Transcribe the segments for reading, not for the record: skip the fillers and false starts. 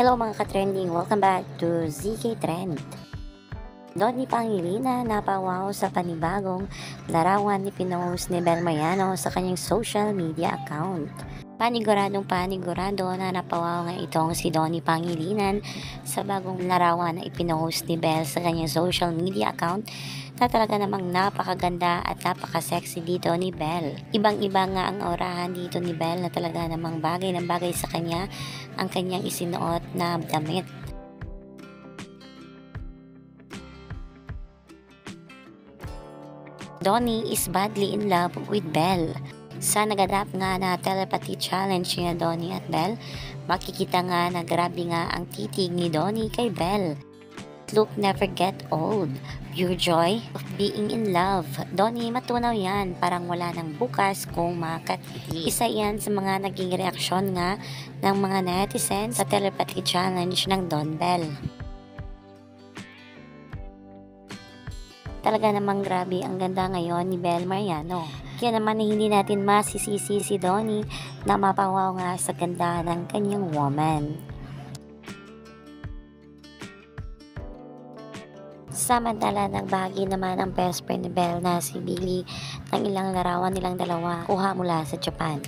Hello mga ka-trending, welcome back to ZK Trend. Donnie Pangilinan napawaw sa panibagong larawan ni pinost ni Bel Mariano sa kanyang social media account. Panigurado na napawaw nga itong si Donnie Pangilinan sa bagong larawan na ipinost ni Bel sa kanyang social media account na talaga namang napakaganda at napaka-sexy dito ni Bel. Ibang-iba nga ang aurahan dito ni Bel na talaga namang bagay na bagay sa kanya ang kanyang isinuot na damit. Donnie is badly in love with Bel. Sa naganap nga na telepathy challenge ni Donnie at Bel, makikita nga na grabe nga ang titig ni Donnie kay Bel. Look never get old. Pure joy of being in love. Donnie, matunaw yan. Parang wala nang bukas kung makatiti. Isa yan sa mga naging reaksyon nga ng mga netizens sa telepathy challenge ng Don Bel. Talaga namang grabe ang ganda ngayon ni Bel Mariano. Kaya naman hindi natin masisisi si Donnie na mapawaw nga sa ganda ng kanyang woman. Samantala, nagbahagi naman ang best friend ni Bel na si Billy ng ilang larawan nilang dalawa kuha mula sa Japan.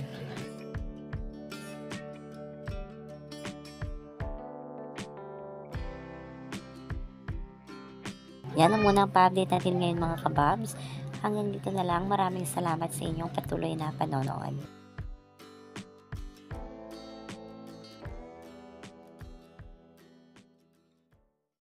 Yan ang muna ang pa-update natin ngayon mga kababs. Hanggang dito na lang. Maraming salamat sa inyong patuloy na panonood.